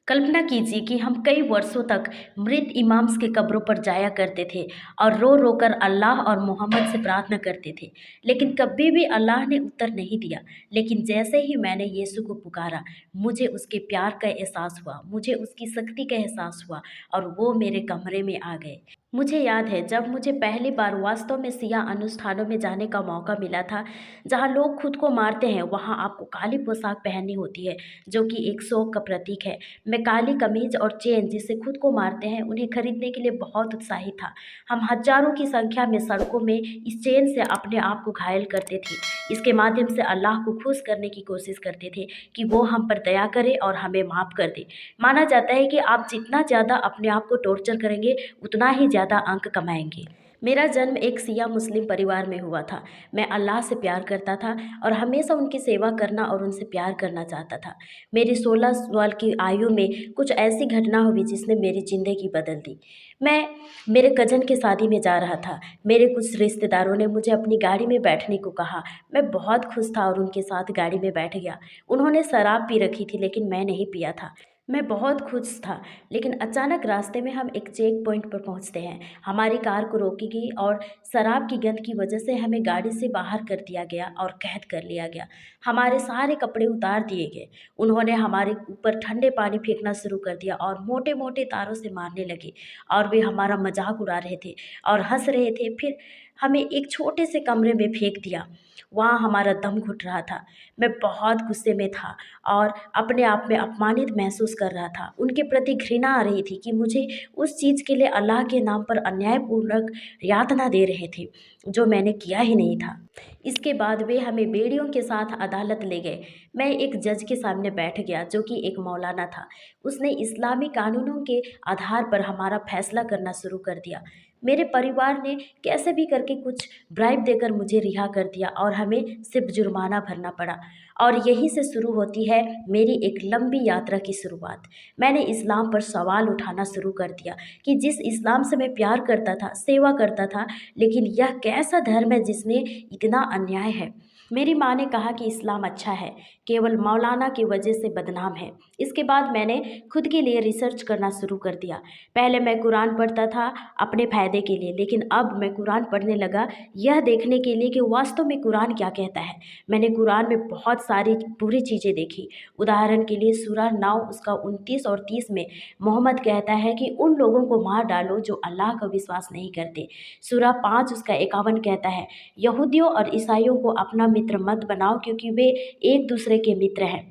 कल्पना कीजिए कि हम कई वर्षों तक मृत इमाम्स के कब्रों पर जाया करते थे और रो रो कर अल्लाह और मोहम्मद से प्रार्थना करते थे, लेकिन कभी भी अल्लाह ने उत्तर नहीं दिया। लेकिन जैसे ही मैंने यीशु को पुकारा, मुझे उसके प्यार का एहसास हुआ, मुझे उसकी शक्ति का एहसास हुआ और वो मेरे कमरे में आ गए। मुझे याद है जब मुझे पहली बार वास्तव में सिया अनुष्ठानों में जाने का मौका मिला था, जहाँ लोग खुद को मारते हैं, वहाँ आपको काली पोशाक पहननी होती है, जो कि एक शोक का प्रतीक है। मैं काली कमीज और चेन जिससे खुद को मारते हैं उन्हें खरीदने के लिए बहुत उत्साहित था। हम हजारों की संख्या में सड़कों में इस चेन से अपने आप को घायल करते थे। इसके माध्यम से अल्लाह को खुश करने की कोशिश करते थे कि वो हम पर दया करे और हमें माफ़ कर दे। माना जाता है कि आप जितना ज़्यादा अपने आप को टॉर्चर करेंगे उतना ही ज़्यादा अंक कमाएंगे। मेरा जन्म एक सिया मुस्लिम परिवार में हुआ था। मैं अल्लाह से प्यार करता था और हमेशा उनकी सेवा करना और उनसे प्यार करना चाहता था। मेरी 16 साल की आयु में कुछ ऐसी घटना हुई जिसने मेरी ज़िंदगी बदल दी। मैं मेरे कज़न की शादी में जा रहा था। मेरे कुछ रिश्तेदारों ने मुझे अपनी गाड़ी में बैठने को कहा। मैं बहुत खुश था और उनके साथ गाड़ी में बैठ गया। उन्होंने शराब पी रखी थी लेकिन मैं नहीं पिया था। मैं बहुत खुश था, लेकिन अचानक रास्ते में हम एक चेक पॉइंट पर पहुंचते हैं। हमारी कार को रोकी गई और शराब की गंध की वजह से हमें गाड़ी से बाहर कर दिया गया और कैद कर लिया गया। हमारे सारे कपड़े उतार दिए गए। उन्होंने हमारे ऊपर ठंडे पानी फेंकना शुरू कर दिया और मोटे मोटे तारों से मारने लगे और वे हमारा मजाक उड़ा रहे थे और हंस रहे थे। फिर हमें एक छोटे से कमरे में फेंक दिया। वहाँ हमारा दम घुट रहा था। मैं बहुत गुस्से में था और अपने आप में अपमानित महसूस कर रहा था। उनके प्रति घृणा आ रही थी कि मुझे उस चीज़ के लिए अल्लाह के नाम पर अन्यायपूर्वक यातना दे रहे थे, जो मैंने किया ही नहीं था। इसके बाद वे हमें बेड़ियों के साथ अदालत ले गए। मैं एक जज के सामने बैठ गया जो कि एक मौलाना था। उसने इस्लामी कानूनों के आधार पर हमारा फैसला करना शुरू कर दिया। मेरे परिवार ने कैसे भी करके कुछ ब्राइब देकर मुझे रिहा कर दिया और हमें सिर्फ जुर्माना भरना पड़ा। और यहीं से शुरू होती है मेरी एक लंबी यात्रा की शुरुआत। मैंने इस्लाम पर सवाल उठाना शुरू कर दिया कि जिस इस्लाम से मैं प्यार करता था, सेवा करता था, लेकिन यह कैसा धर्म है जिसमें इतना अन्याय है। मेरी माँ ने कहा कि इस्लाम अच्छा है, केवल मौलाना की वजह से बदनाम है। इसके बाद मैंने खुद के लिए रिसर्च करना शुरू कर दिया। पहले मैं कुरान पढ़ता था अपने फ़ायदे के लिए, लेकिन अब मैं कुरान पढ़ने लगा यह देखने के लिए कि वास्तव में कुरान क्या कहता है। मैंने कुरान में बहुत सारी बुरी चीज़ें देखी। उदाहरण के लिए सूरा 9 उसका 29 और 30 में मोहम्मद कहता है कि उन लोगों को मार डालो जो अल्लाह का विश्वास नहीं करते। सूरा 5 उसका 51 कहता है यहूदियों और ईसाइयों को अपना मित्र मत बनाओ क्योंकि वे एक दूसरे के मित्र हैं।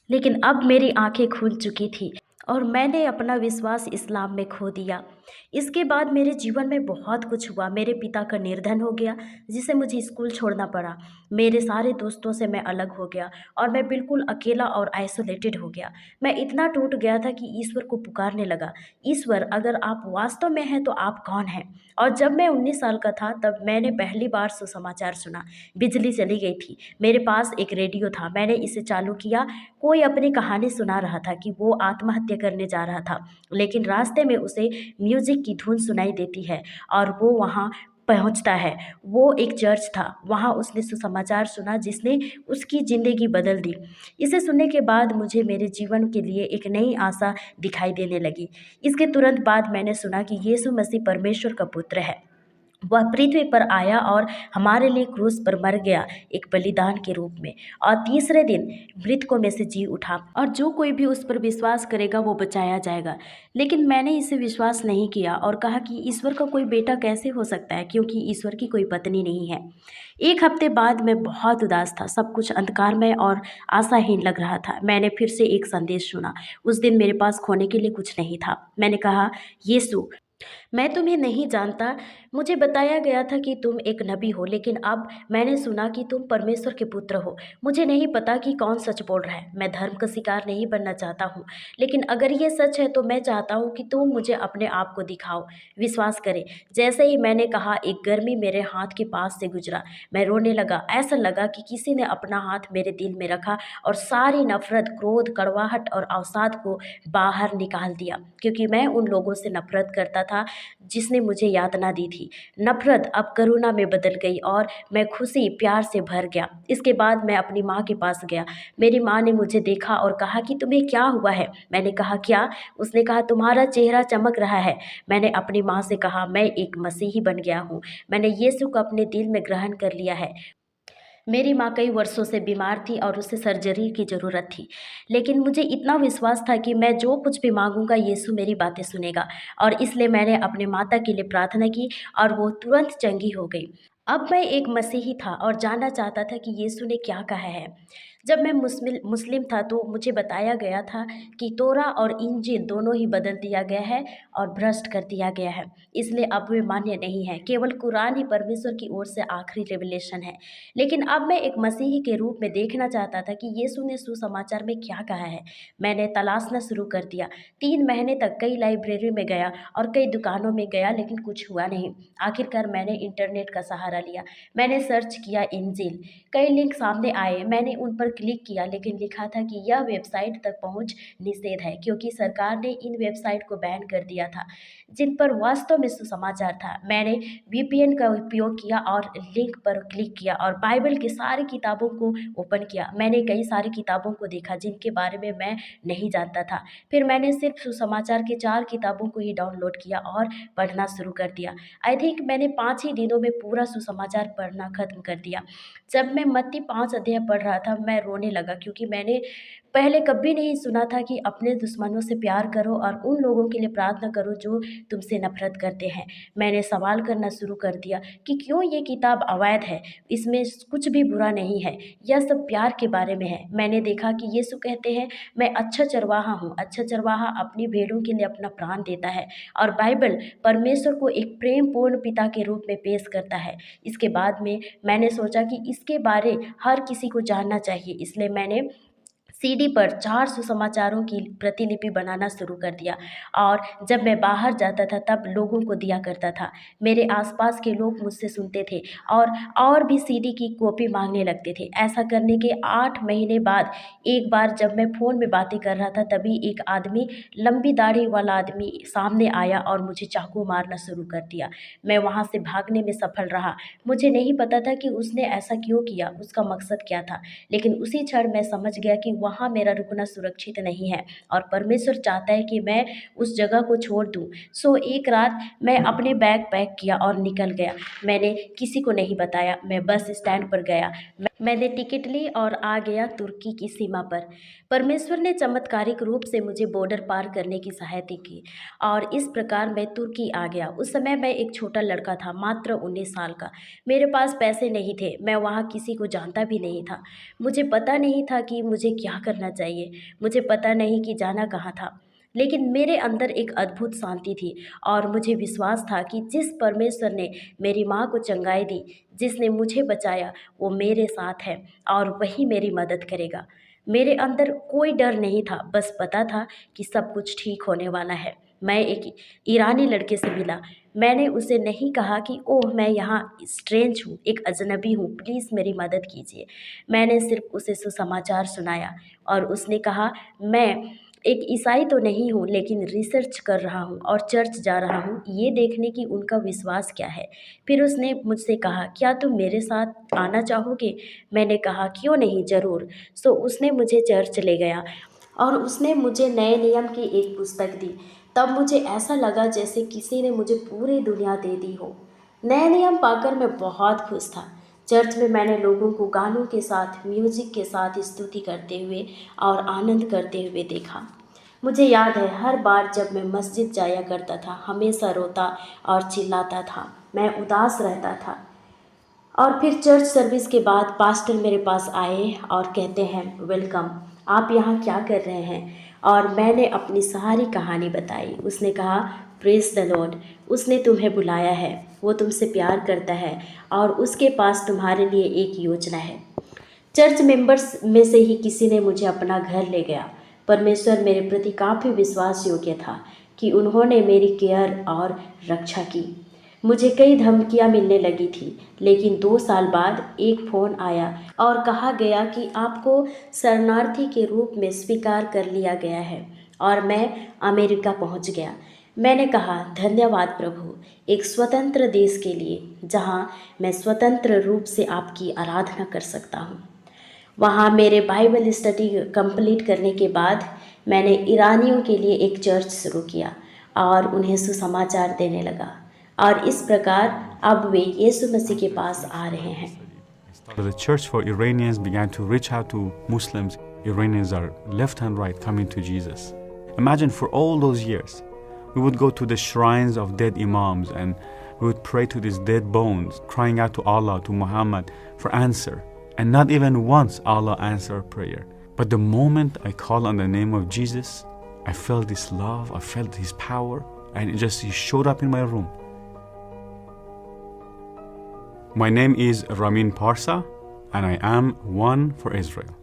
लेकिन अब मेरी आंखें खुल चुकी थी और मैंने अपना विश्वास इस्लाम में खो दिया। इसके बाद मेरे जीवन में बहुत कुछ हुआ। मेरे पिता का निर्धन हो गया जिसे मुझे स्कूल छोड़ना पड़ा। मेरे सारे दोस्तों से मैं अलग हो गया और मैं बिल्कुल अकेला और आइसोलेटेड हो गया। मैं इतना टूट गया था कि ईश्वर को पुकारने लगा, ईश्वर अगर आप वास्तव में हैं तो आप कौन हैं। और जब मैं 19 साल का था तब मैंने पहली बार सुसमाचार सुना। बिजली चली गई थी। मेरे पास एक रेडियो था, मैंने इसे चालू किया। कोई अपनी कहानी सुना रहा था कि वो आत्महत्या करने जा रहा था, लेकिन रास्ते में उसे म्यूजिक की धुन सुनाई देती है और वो वहाँ पहुँचता है। वो एक चर्च था, वहाँ उसने सुसमाचार सुना जिसने उसकी ज़िंदगी बदल दी। इसे सुनने के बाद मुझे मेरे जीवन के लिए एक नई आशा दिखाई देने लगी। इसके तुरंत बाद मैंने सुना कि यीशु मसीह परमेश्वर का पुत्र है। वह पृथ्वी पर आया और हमारे लिए क्रूस पर मर गया एक बलिदान के रूप में, और तीसरे दिन मृतकों में से जी उठा, और जो कोई भी उस पर विश्वास करेगा वो बचाया जाएगा। लेकिन मैंने इसे विश्वास नहीं किया और कहा कि ईश्वर का कोई बेटा कैसे हो सकता है, क्योंकि ईश्वर की कोई पत्नी नहीं है। एक हफ्ते बाद मैं बहुत उदास था, सब कुछ अंधकारमय और आशाहीन लग रहा था। मैंने फिर से एक संदेश सुना। उस दिन मेरे पास खोने के लिए कुछ नहीं था। मैंने कहा, यीशु मैं तुम्हें नहीं जानता। मुझे बताया गया था कि तुम एक नबी हो, लेकिन अब मैंने सुना कि तुम परमेश्वर के पुत्र हो। मुझे नहीं पता कि कौन सच बोल रहा है। मैं धर्म का शिकार नहीं बनना चाहता हूँ, लेकिन अगर ये सच है तो मैं चाहता हूँ कि तुम मुझे अपने आप को दिखाओ, विश्वास करें। जैसे ही मैंने कहा, एक गर्मी मेरे हाथ के पास से गुजरा। मैं रोने लगा। ऐसा लगा कि किसी ने अपना हाथ मेरे दिल में रखा और सारी नफरत, क्रोध, कड़वाहट और अवसाद को बाहर निकाल दिया, क्योंकि मैं उन लोगों से नफरत करता था जिसने मुझे यातना दी थी। नफ़रत अब करुणा में बदल गई और मैं खुशी प्यार से भर गया। इसके बाद मैं अपनी माँ के पास गया। मेरी माँ ने मुझे देखा और कहा कि तुम्हें क्या हुआ है? मैंने कहा क्या? उसने कहा तुम्हारा चेहरा चमक रहा है। मैंने अपनी माँ से कहा मैं एक मसीही बन गया हूँ। मैंने यीशु को अपने दिल में ग्रहण कर लिया है। मेरी माँ कई वर्षों से बीमार थी और उसे सर्जरी की ज़रूरत थी। लेकिन मुझे इतना विश्वास था कि मैं जो कुछ भी माँगूँगा यीशु मेरी बातें सुनेगा, और इसलिए मैंने अपने माता के लिए प्रार्थना की और वो तुरंत चंगी हो गई। अब मैं एक मसीही था और जानना चाहता था कि यीशु ने क्या कहा है। जब मैं मुस्लिम था तो मुझे बताया गया था कि तोरा और इंजील दोनों ही बदल दिया गया है और भ्रष्ट कर दिया गया है, इसलिए अब वे मान्य नहीं है। केवल कुरान ही परमेश्वर की ओर से आखिरी रेवलेशन है। लेकिन अब मैं एक मसीही के रूप में देखना चाहता था कि यीशु ने सुसमाचार में क्या कहा है। मैंने तलाशना शुरू कर दिया। 3 महीने तक कई लाइब्रेरी में गया और कई दुकानों में गया, लेकिन कुछ हुआ नहीं। आखिरकार मैंने इंटरनेट का सहारा लिया। मैंने सर्च किया इंजील। कई लिंक सामने आए। मैंने उन पर क्लिक किया, लेकिन लिखा था कि यह वेबसाइट तक पहुंच निषेध है, क्योंकि सरकार ने इन वेबसाइट को बैन कर दिया था जिन पर वास्तव में सुसमाचार था। मैंने वीपीएन का उपयोग किया और लिंक पर क्लिक किया और बाइबल की सारी किताबों को ओपन किया। मैंने कई सारी किताबों को देखा जिनके बारे में मैं नहीं जानता था। फिर मैंने सिर्फ सुसमाचार के 4 किताबों को ही डाउनलोड किया और पढ़ना शुरू कर दिया। आई थिंक मैंने 5 ही दिनों में पूरा सुसमाचार पढ़ना खत्म कर दिया। जब मैं मत्ती 5 अध्याय पढ़ रहा था, मैं रोने लगा, क्योंकि मैंने पहले कभी नहीं सुना था कि अपने दुश्मनों से प्यार करो और उन लोगों के लिए प्रार्थना करो जो तुमसे नफरत करते हैं। मैंने सवाल करना शुरू कर दिया कि क्यों ये किताब अवैध है, इसमें कुछ भी बुरा नहीं है, यह सब प्यार के बारे में है। मैंने देखा कि यीशु कहते हैं मैं अच्छा चरवाहा हूँ, अच्छा चरवाहा अपनी भेड़ों के लिए अपना प्राण देता है, और बाइबल परमेश्वर को एक प्रेम पूर्ण पिता के रूप में पेश करता है। इसके बाद में मैंने सोचा कि इसके बारे हर किसी को जानना चाहिए, इसलिए मैंने सीडी पर 4 सुसमाचारों की प्रतिलिपि बनाना शुरू कर दिया, और जब मैं बाहर जाता था तब लोगों को दिया करता था। मेरे आसपास के लोग मुझसे सुनते थे और भी सीडी की कॉपी मांगने लगते थे। ऐसा करने के 8 महीने बाद एक बार जब मैं फ़ोन में बातें कर रहा था, तभी एक आदमी, लंबी दाढ़ी वाला आदमी सामने आया और मुझे चाकू मारना शुरू कर दिया। मैं वहाँ से भागने में सफल रहा। मुझे नहीं पता था कि उसने ऐसा क्यों किया, उसका मकसद क्या था, लेकिन उसी क्षण मैं समझ गया कि वहाँ मेरा रुकना सुरक्षित नहीं है और परमेश्वर चाहता है कि मैं उस जगह को छोड़ दूँ। सो एक रात मैं अपने बैग पैक किया और निकल गया। मैंने किसी को नहीं बताया। मैं बस स्टैंड पर गया। मैंने टिकट ली और आ गया तुर्की की सीमा पर। परमेश्वर ने चमत्कारिक रूप से मुझे बॉर्डर पार करने की सहायता की और इस प्रकार मैं तुर्की आ गया। उस समय मैं एक छोटा लड़का था, मात्र 19 साल का। मेरे पास पैसे नहीं थे। मैं वहाँ किसी को जानता भी नहीं था। मुझे पता नहीं था कि मुझे क्या करना चाहिए। मुझे पता नहीं कि जाना कहाँ था। लेकिन मेरे अंदर एक अद्भुत शांति थी और मुझे विश्वास था कि जिस परमेश्वर ने मेरी माँ को चंगाई दी, जिसने मुझे बचाया, वो मेरे साथ है और वही मेरी मदद करेगा। मेरे अंदर कोई डर नहीं था, बस पता था कि सब कुछ ठीक होने वाला है। मैं एक ईरानी लड़के से मिला। मैंने उसे नहीं कहा कि ओह मैं यहाँ स्ट्रेंज हूँ, एक अजनबी हूँ, प्लीज़ मेरी मदद कीजिए। मैंने सिर्फ उसे सुसमाचार सुनाया और उसने कहा मैं एक ईसाई तो नहीं हूँ, लेकिन रिसर्च कर रहा हूँ और चर्च जा रहा हूँ, ये देखने की उनका विश्वास क्या है। फिर उसने मुझसे कहा क्या तुम मेरे साथ आना चाहोगे? मैंने कहा क्यों नहीं, ज़रूर। सो उसने मुझे चर्च ले गया और उसने मुझे नए नियम की एक पुस्तक दी। तब मुझे ऐसा लगा जैसे किसी ने मुझे पूरी दुनिया दे दी हो। नए नियम पाकर मैं बहुत खुश था। चर्च में मैंने लोगों को गानों के साथ, म्यूजिक के साथ स्तुति करते हुए और आनंद करते हुए देखा। मुझे याद है हर बार जब मैं मस्जिद जाया करता था, हमेशा रोता और चिल्लाता था, मैं उदास रहता था। और फिर चर्च सर्विस के बाद पास्टर मेरे पास आए और कहते हैं वेलकम, आप यहाँ क्या कर रहे हैं? और मैंने अपनी सारी कहानी बताई। उसने कहा प्रेज द लॉर्ड, उसने तुम्हें बुलाया है, वो तुमसे प्यार करता है और उसके पास तुम्हारे लिए एक योजना है। चर्च मेंबर्स में से ही किसी ने मुझे अपना घर ले गया। परमेश्वर मेरे प्रति काफ़ी विश्वास योग्य था कि उन्होंने मेरी केयर और रक्षा की। मुझे कई धमकियां मिलने लगी थी, लेकिन 2 साल बाद एक फ़ोन आया और कहा गया कि आपको शरणार्थी के रूप में स्वीकार कर लिया गया है, और मैं अमेरिका पहुंच गया। मैंने कहा, धन्यवाद प्रभु, एक स्वतंत्र देश के लिए जहां मैं स्वतंत्र रूप से आपकी आराधना कर सकता हूं। वहां मेरे बाइबल स्टडी कंप्लीट करने के बाद मैंने ईरानियों के लिए एक चर्च शुरू किया और उन्हें सुसमाचार देने लगा, और इस प्रकार अब वे यीशु मसीह के पास आ रहे हैं। The church for Iranians began to reach out to Muslims. Iranians are left and right coming to Jesus. Imagine for all those years, we would go to the shrines of dead imams and we would pray to these dead bones, crying out to Allah, to Muhammad for answer. And not even once Allah answered our prayer. But the moment I called on the name of Jesus, I felt this love, I felt His power, and He showed up in my room. My name is Ramin Parsa, and I am One for Israel.